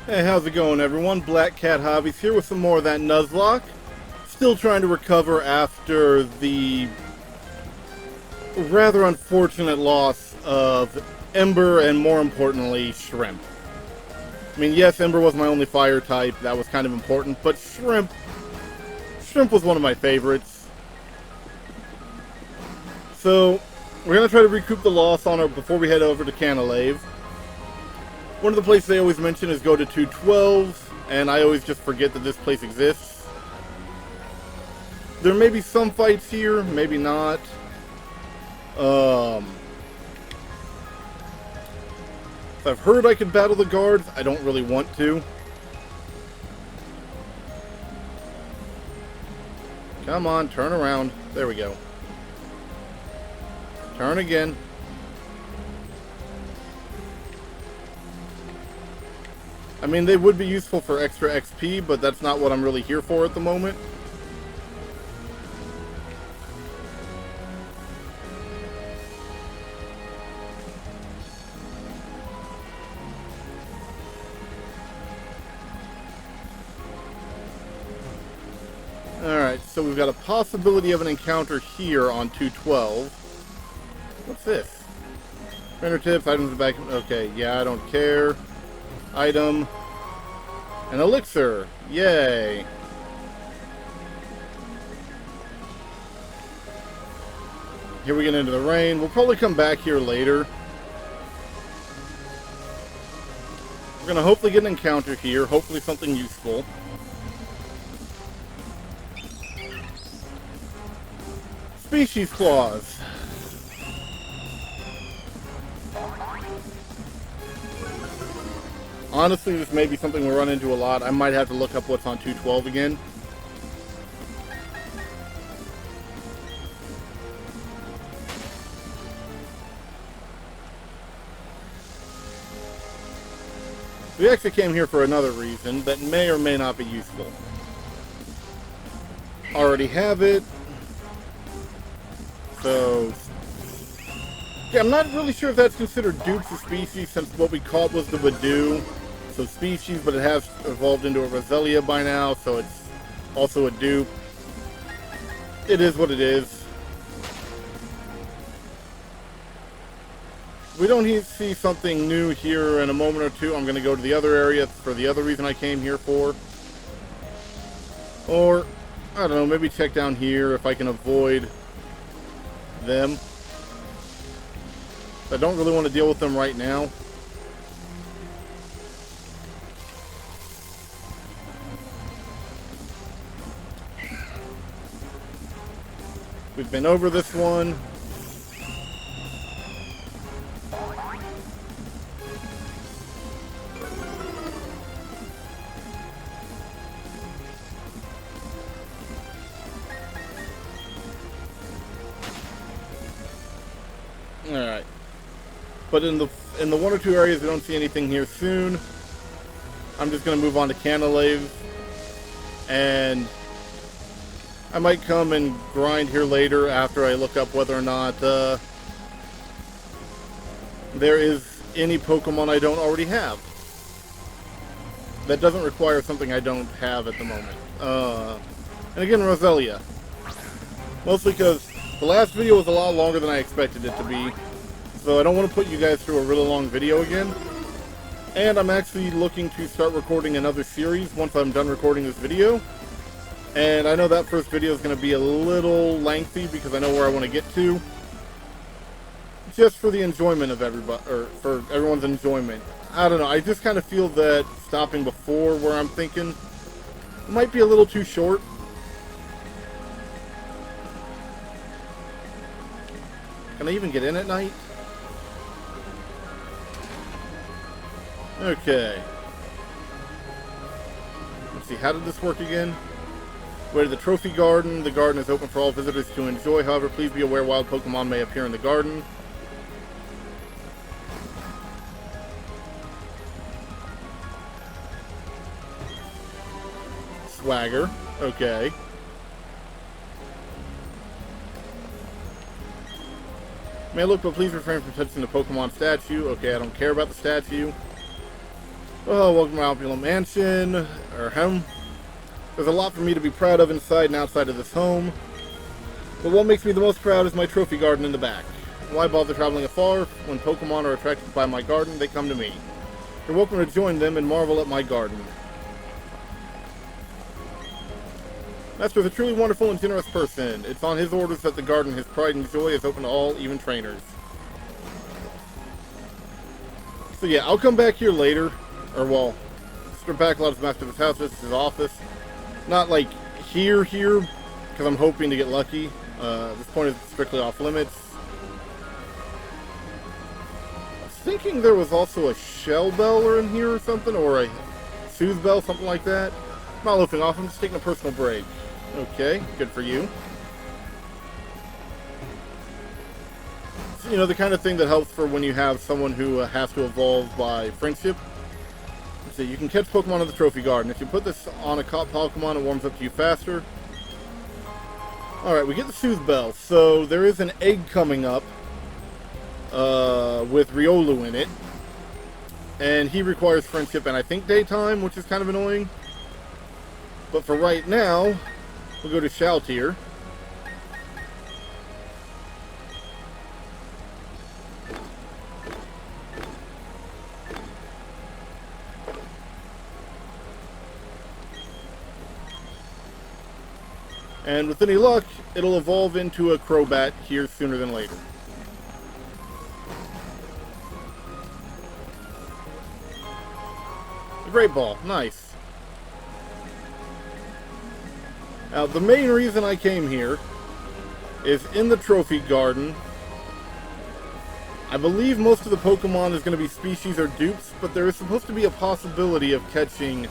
Hey, how's it going, everyone? Black Cat Hobbies here with some more of that Nuzlocke. Still trying to recover after the rather unfortunate loss of Ember and, more importantly, Shrimp. I mean, yes, Ember was my only fire type. That was kind of important, but Shrimp was one of my favorites. So, we're going to try to recoup the loss on her before we head over to Canalave. One of the places they always mention is go to 212, and I always just forget that this place exists. There may be some fights here, maybe not. I've heard I could battle the guards. I don't really want to. Come on, turn around. There we go. Turn again. I mean, they would be useful for extra XP, but that's not what I'm really here for at the moment. Alright, so we've got a possibility of an encounter here on 212. What's this? Render tips, items in the back. Okay, yeah, I don't care. Item. An elixir. Yay. Here we get into the rain. We'll probably come back here later. We're going to hopefully get an encounter here. Hopefully something useful. Species clause. Honestly, this may be something we run into a lot. I might have to look up what's on 212 again. We actually came here for another reason that may or may not be useful. Already have it. So, yeah, I'm not really sure if that's considered dupes of species, since what we caught was the Badoo. So species, but it has evolved into a Roselia by now, so it's also a dupe. It is what it is. We don't see something new here in a moment or two. I'm going to go to the other area for the other reason I came here for. Or, I don't know, maybe check down here if I can avoid them. I don't really want to deal with them right now. We've been over this one. Alright. But in the one or two areas we don't see anything here soon, I'm just going to move on to Canalave. And I might come and grind here later after I look up whether or not there is any Pokemon I don't already have. That doesn't require something I don't have at the moment. And again, Roselia. Mostly because the last video was a lot longer than I expected it to be. So I don't want to put you guys through a really long video again. And I'm actually looking to start recording another series once I'm done recording this video. And I know that first video is going to be a little lengthy because I know where I want to get to. Just for the enjoyment of everybody, or for everyone's enjoyment. I don't know, I just kind of feel that stopping before where I'm thinking might be a little too short. Can I even get in at night? Okay. Let's see, how did this work again? Way to the Trophy Garden. The garden is open for all visitors to enjoy. However, please be aware wild Pokemon may appear in the garden. Swagger. Okay. May look, but please refrain from touching the Pokemon statue. Okay, I don't care about the statue. Oh, welcome to Opulent Mansion, or home. There's a lot for me to be proud of inside and outside of this home. But what makes me the most proud is my trophy garden in the back. Why bother traveling afar? When Pokemon are attracted by my garden, they come to me. You're welcome to join them and marvel at my garden. Master is a truly wonderful and generous person. It's on his orders that the garden, his pride and joy, is open to all, even trainers. So yeah, I'll come back here later. Or, well, strip back a lot of Master's house. This is his office. Not like here, because I'm hoping to get lucky. This point is strictly off limits. I was thinking there was also a shell beller in here or something, or a soothe bell, something like that. I'm not loafing off, I'm just taking a personal break. Okay, good for you. So, you know, the kind of thing that helps for when you have someone who has to evolve by friendship. So you can catch Pokemon in the Trophy Garden. If you put this on a caught Pokemon, it warms up to you faster. Alright, we get the Soothe Bell. So there is an egg coming up with Riolu in it. And he requires friendship and I think daytime, which is kind of annoying. But for right now, we'll go to Shoutier. And with any luck, it'll evolve into a Crobat here sooner than later. A Great Ball, nice. Now, the main reason I came here is in the Trophy Garden. I believe most of the Pokemon is going to be species or dupes, but there is supposed to be a possibility of catching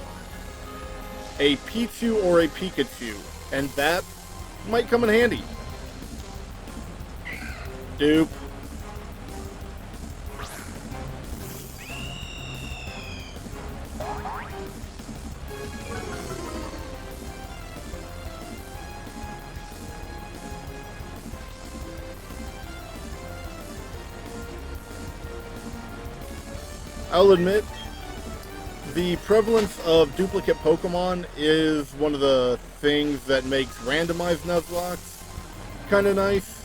a Pichu or a Pikachu. And that might come in handy. Dupe. I'll admit, the prevalence of duplicate Pokemon is one of the things that makes randomized Nuzlocke kind of nice.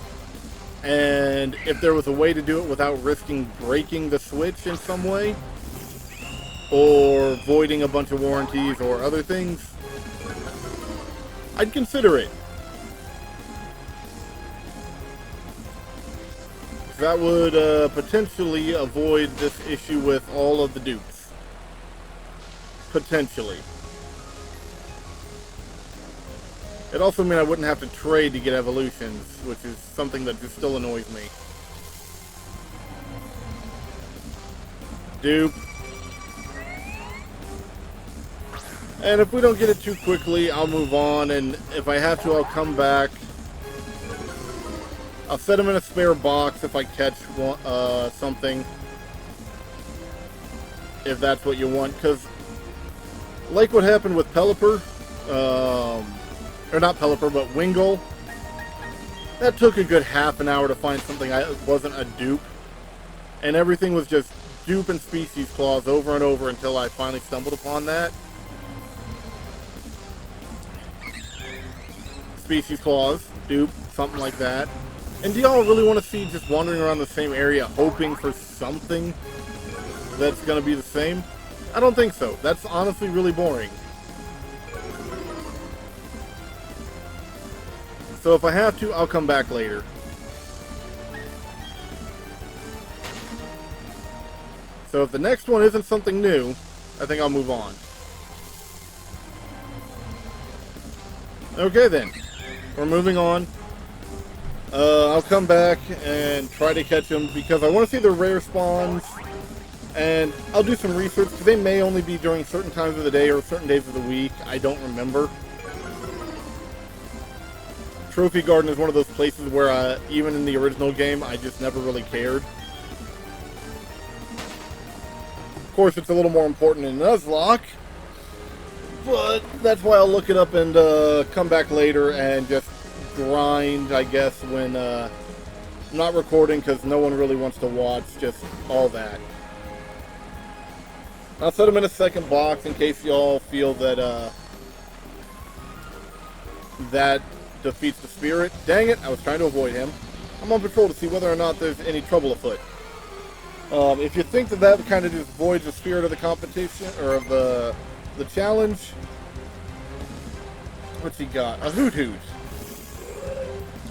And if there was a way to do it without risking breaking the Switch in some way, or voiding a bunch of warranties or other things, I'd consider it. That would potentially avoid this issue with all of the dupes. Potentially. It also means I wouldn't have to trade to get evolutions, which is something that just still annoys me. Dupe. And if we don't get it too quickly, I'll move on, and if I have to, I'll come back. I'll set them in a spare box if I catch one, something. If that's what you want, because like what happened with Pelipper, or not Pelipper, but Wingull, that took a good half an hour to find something that wasn't a dupe. And everything was just dupe and species claws over and over until I finally stumbled upon that. Species claws, dupe, something like that. And do y'all really want to see just wandering around the same area hoping for something that's going to be the same? I don't think so. That's honestly really boring. So if I have to, I'll come back later. So if the next one isn't something new, I think I'll move on. Okay then. We're moving on. I'll come back and try to catch them because I want to see the rare spawns, and I'll do some research because they may only be during certain times of the day or certain days of the week. I don't remember. Trophy Garden is one of those places where even in the original game I just never really cared. Of course, it's a little more important in Nuzlocke, but that's why I'll look it up and come back later and just grind, I guess, when I'm not recording because no one really wants to watch just all that. I'll set him in a second box in case y'all feel that that defeats the spirit. Dang it, I was trying to avoid him. I'm on patrol to see whether or not there's any trouble afoot. If you think that kind of just voids the spirit of the competition, or of the challenge, what's he got? A Hoot Hoot.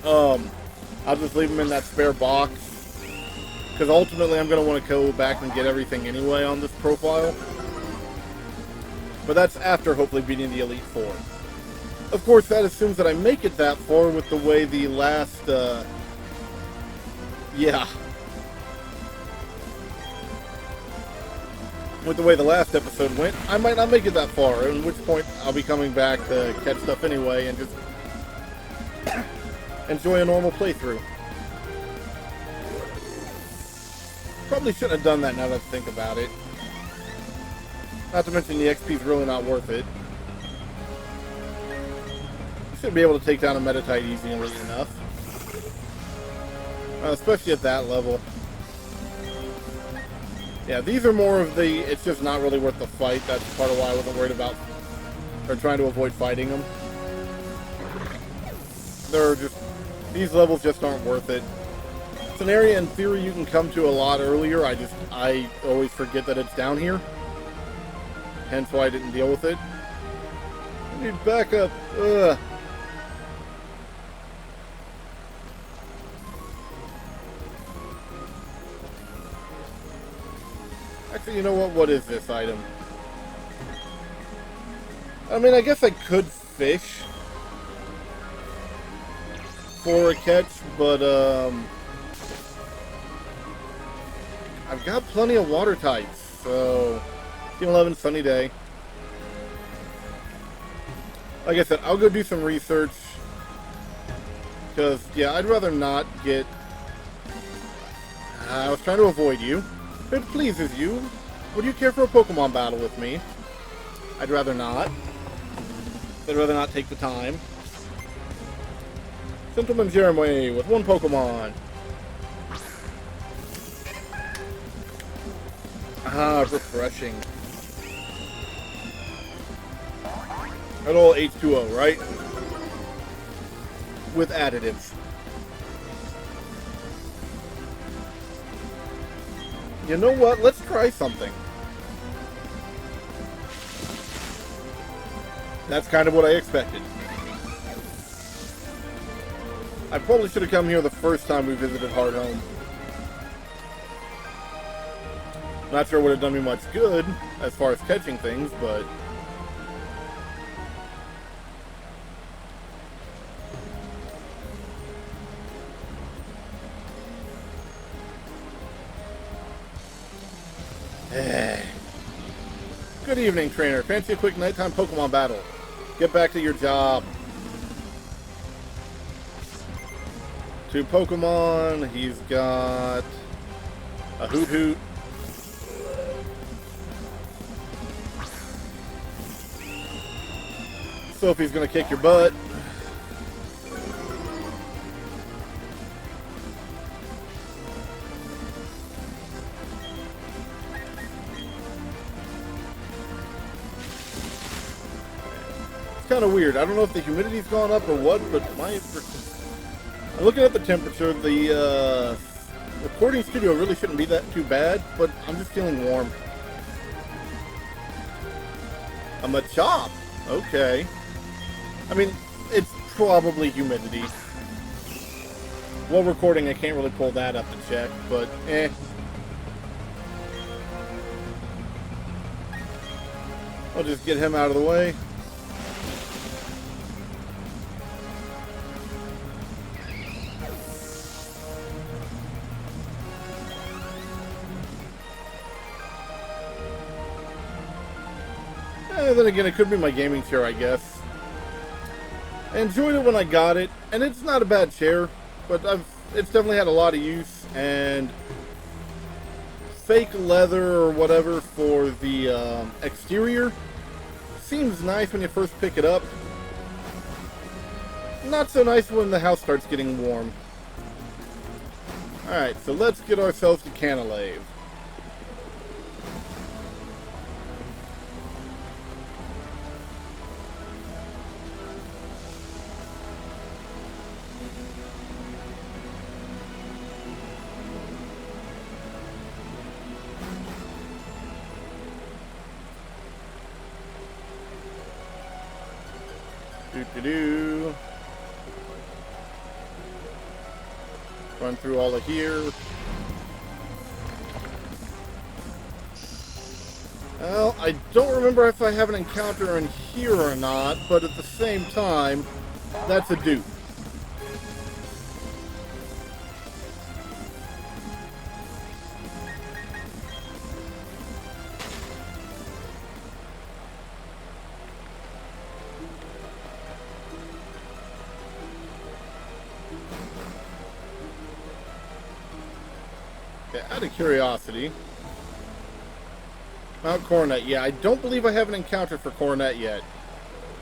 I'll just leave him in that spare box, because ultimately I'm going to want to go back and get everything anyway on this profile. But that's after hopefully beating the Elite Four. Of course, that assumes that I make it that far with the way the last, with the way the last episode went. I might not make it that far, at which point I'll be coming back to catch stuff anyway and just enjoy a normal playthrough. Probably shouldn't have done that now that I think about it. Not to mention the XP's really not worth it. You should be able to take down a Metatite easily enough. Especially at that level. Yeah, these are more of the, it's just not really worth the fight. That's part of why I wasn't worried about, or trying to avoid fighting them. They're just, these levels just aren't worth it. It's an area in theory you can come to a lot earlier. I always forget that it's down here. Hence why I didn't deal with it. I need backup. Ugh. Actually, you know what? What is this item? I mean, I guess I could fish for a catch, but I've got plenty of water types, so 11 sunny day. Like I said, I'll go do some research, because yeah, I'd rather not get. I was trying to avoid you. If it pleases you, would you care for a Pokemon battle with me? I'd rather not. I'd rather not take the time. Gentleman Jeremy with one Pokemon. Ah, refreshing. An old H2O, right? With additives. You know what? Let's try something. That's kind of what I expected. I probably should have come here the first time we visited Hard Home. Not sure it would have done me much good as far as catching things, but good evening, trainer. Fancy a quick nighttime Pokemon battle. Get back to your job. 2 Pokemon. He's got a Hoot Hoot. Sophie's gonna kick your butt. Kind of weird. I don't know if the humidity's gone up or what, but I'm looking at the temperature. The recording studio really shouldn't be that too bad, but I'm just feeling warm. A Machop. Okay. I mean, it's probably humidity. While recording, I can't really pull that up to check, but eh. I'll just get him out of the way. Then again, it could be my gaming chair, I guess. I enjoyed it when I got it, and it's not a bad chair, but it's definitely had a lot of use, and fake leather or whatever for the exterior seems nice when you first pick it up. Not so nice when the house starts getting warm. Alright, so let's get ourselves to Canalave. Do. Run through all of here. Well, I don't remember if I have an encounter in here or not, but at the same time, that's a dupe. Okay, out of curiosity, Mount Coronet. Yeah, I don't believe I have an encounter for Coronet yet.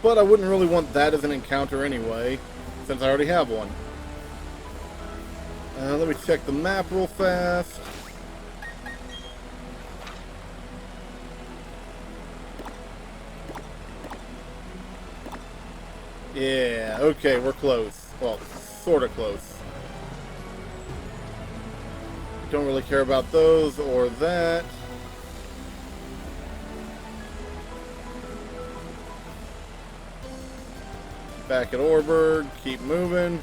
But I wouldn't really want that as an encounter anyway, since I already have one. Let me check the map real fast. Yeah, okay, we're close. Well, sort of close. Don't really care about those or that. Back at Orberg, keep moving.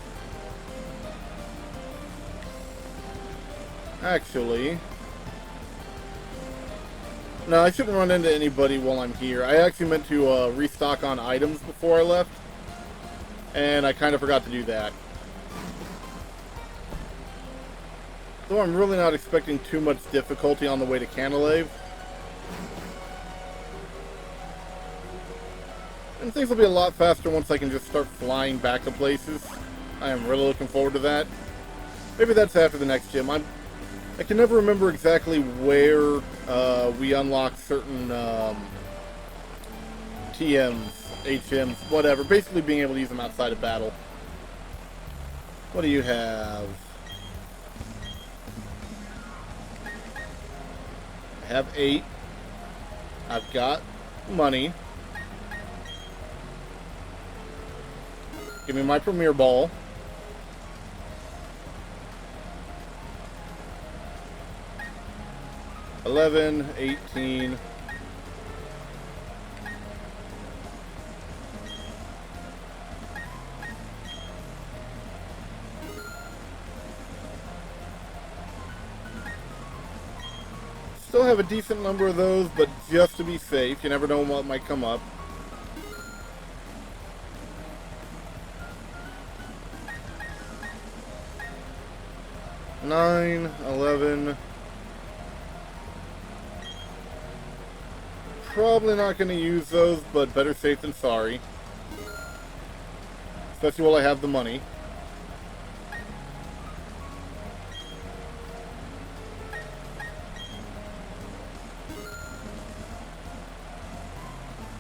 Actually, no, I shouldn't run into anybody while I'm here. I actually meant to restock on items before I left, and I kind of forgot to do that. Though I'm really not expecting too much difficulty on the way to Canalave. And things will be a lot faster once I can just start flying back to places. I am really looking forward to that. Maybe that's after the next gym. I can never remember exactly where we unlock certain TMs, HMs, whatever. Basically being able to use them outside of battle. What do you have? I have 8. I've got money. Give me my Premier Ball. $11, $18. Still have a decent number of those, but just to be safe, you never know what might come up. $9, $11. Probably not going to use those, but better safe than sorry. Especially while I have the money.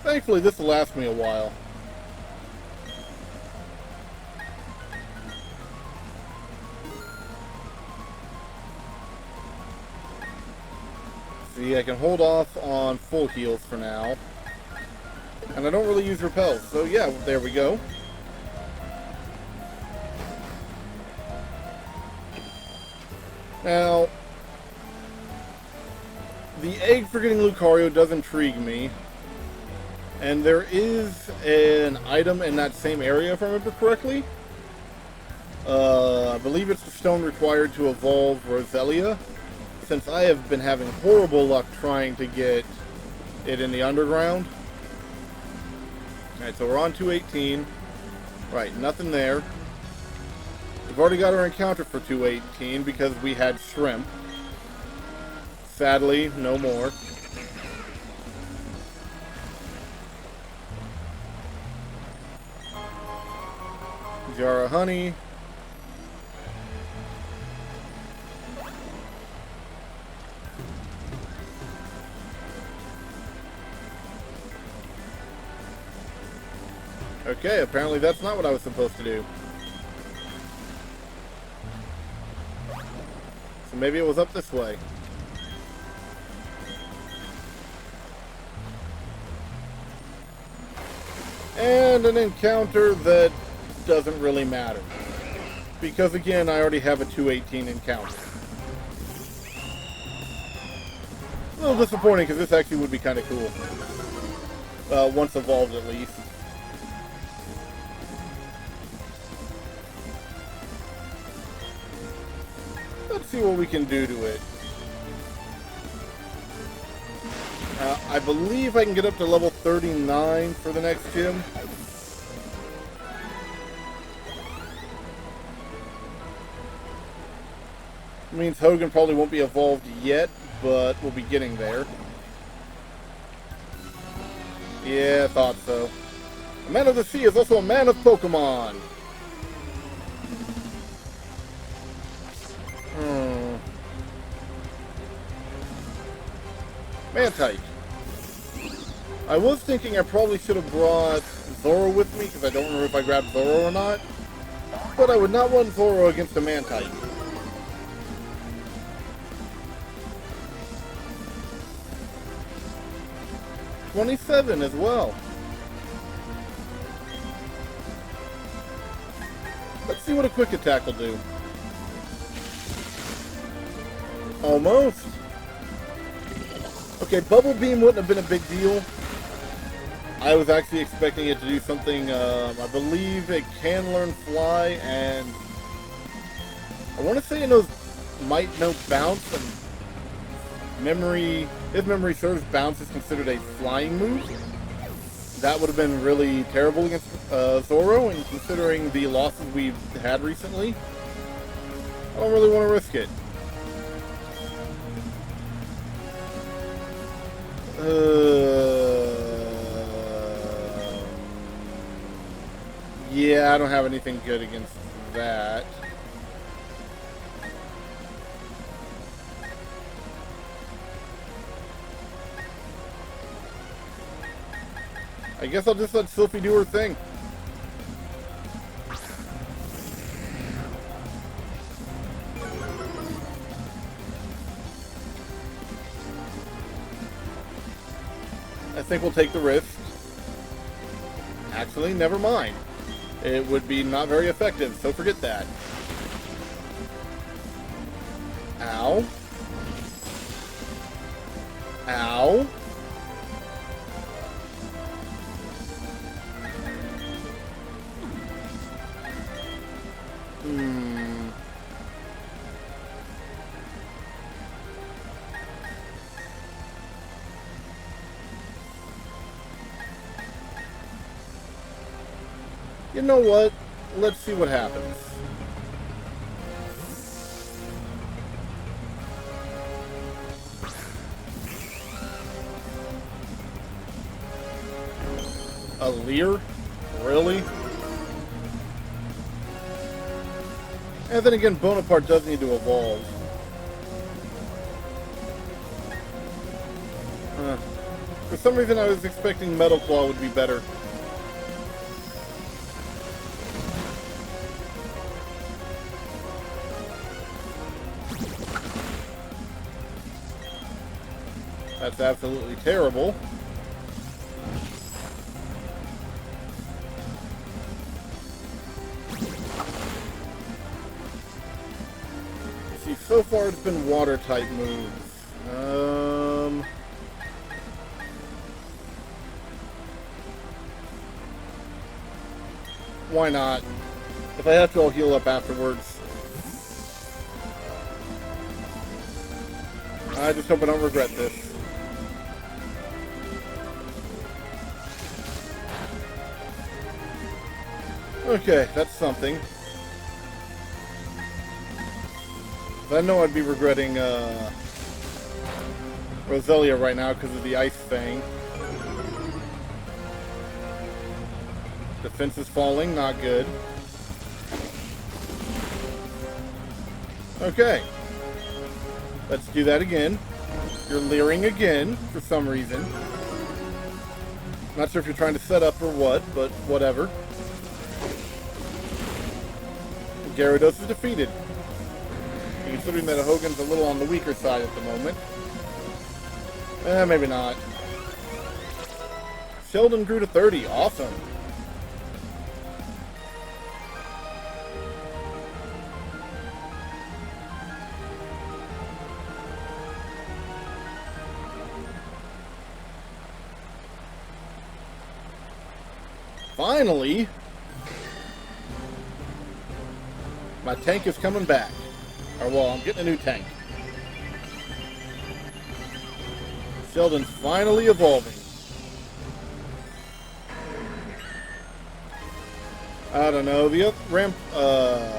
Thankfully, this will last me a while. See, I can hold off on full heals for now. And I don't really use repels, so yeah, there we go. Now, the egg for getting Lucario does intrigue me. And there is an item in that same area, if I remember correctly. I believe it's the stone required to evolve Roselia. Since I have been having horrible luck trying to get it in the underground. Alright, so we're on 218. Right, nothing there. We've already got our encounter for 218 because we had shrimp. Sadly, no more. Jar of honey. Okay, apparently that's not what I was supposed to do. So maybe it was up this way. And an encounter that doesn't really matter. Because again, I already have a 218 encounter. A little disappointing because this actually would be kind of cool. Once evolved at least. Let's see what we can do to it. I believe I can get up to level 39 for the next gym. Means Hogan probably won't be evolved yet, but we'll be getting there. Yeah, I thought so. A man of the sea is also a man of Pokemon. Man-type. I was thinking I probably should have brought Zoro with me, because I don't remember if I grabbed Zoro or not. But I would not want Zoro against a man-type. $27 as well. Let's see what a quick attack will do. Almost. Okay, Bubble Beam wouldn't have been a big deal. I was actually expecting it to do something, I believe it can learn Fly, and I want to say it might know Bounce, and if memory serves, Bounce is considered a flying move. That would have been really terrible against Zoro, and considering the losses we've had recently, I don't really want to risk it. Yeah, I don't have anything good against that. I guess I'll just let Sylphie do her thing. I think we'll take the risk. Actually, never mind. It would be not very effective, so forget that. Ow. Ow. You know what? Let's see what happens. A Leer? Really? And then again, Bonaparte does need to evolve. For some reason I was expecting Metal Claw would be better. That's absolutely terrible. See, so far it's been water type moves. Why not? If I have to, I'll heal up afterwards. I just hope I don't regret this. Okay, that's something. I know I'd be regretting Roselia right now because of the ice thing. Defense is falling, not good. Okay. Let's do that again. You're leering again for some reason. Not sure if you're trying to set up or what, but whatever. Gyarados is defeated. Considering that Hogan's a little on the weaker side at the moment. Maybe not. Sheldon grew to 30. Awesome. Finally! My tank is coming back. Or, well, I'm getting a new tank. Sheldon's finally evolving. I don't know. The other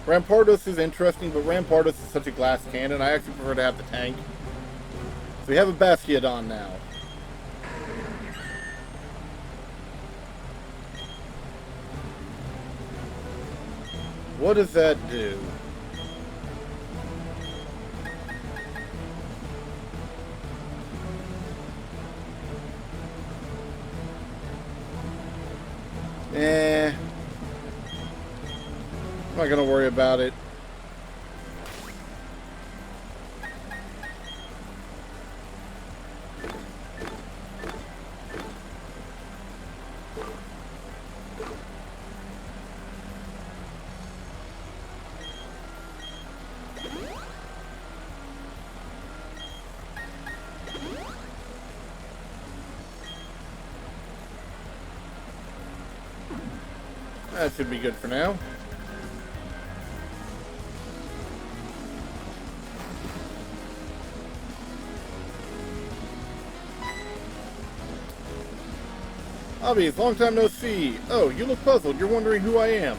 Rampardos is interesting, but Rampardos is such a glass cannon. I actually prefer to have the tank. So we have a Bastiodon now. What does that do? I'm not gonna worry about it. That should be good for now. Obvious, long time no see. Oh, you look puzzled. You're wondering who I am.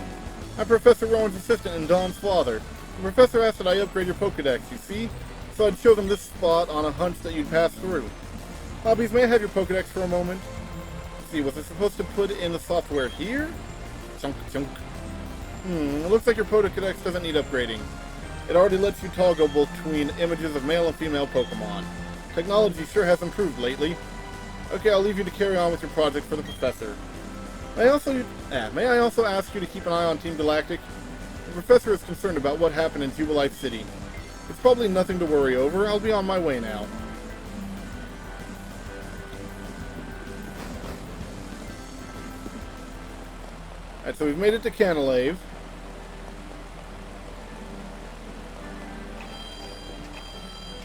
I'm Professor Rowan's assistant and Don's father. The professor asked that I upgrade your Pokedex, you see? So I'd show them this spot on a hunch that you'd pass through. Hobbies, may I have your Pokedex for a moment? Let's see, was I supposed to put in the software here? Chunk, chunk. It looks like your Pokedex doesn't need upgrading. It already lets you toggle between images of male and female Pokemon. Technology sure has improved lately. Okay, I'll leave you to carry on with your project for the professor. May I also ask you to keep an eye on Team Galactic? The professor is concerned about what happened in Jubilife City. It's probably nothing to worry over. I'll be on my way now. Alright, so we've made it to Canalave.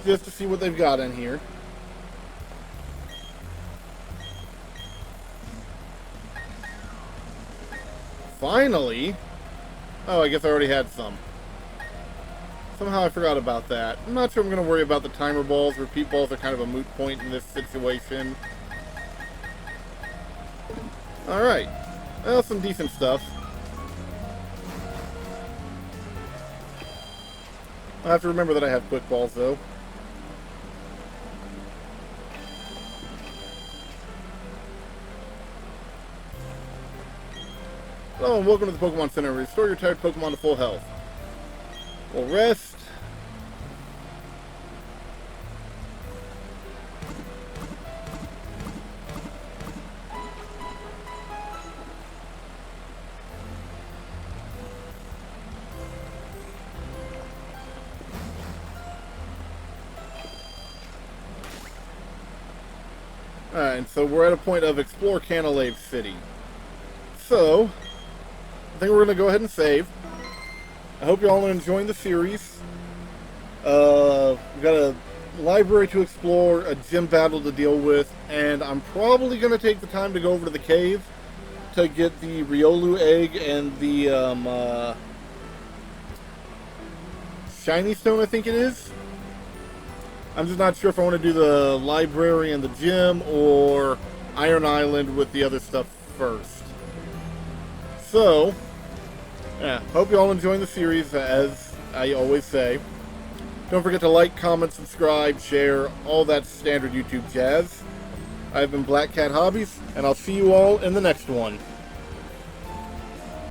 Just to see what they've got in here. Finally? Oh, I guess I already had some. Somehow I forgot about that. I'm not sure I'm going to worry about the timer balls. Repeat balls are kind of a moot point in this situation. Alright. Well, some decent stuff. I have to remember that I have quick balls, though. Hello and welcome to the Pokemon Center. Restore your tired Pokemon to full health. We'll rest. Alright, and so we're at a point of Explore Canalave City. So, I think we're going to go ahead and save. I hope you all are enjoying the series. We've got a library to explore, a gym battle to deal with, and I'm probably going to take the time to go over to the cave to get the Riolu egg and the Shiny Stone, I think it is. I'm just not sure if I want to do the library and the gym or Iron Island with the other stuff first. So, yeah, hope you all enjoying the series, as I always say. Don't forget to like, comment, subscribe, share, all that standard YouTube jazz. I've been Black Cat Hobbies, and I'll see you all in the next one.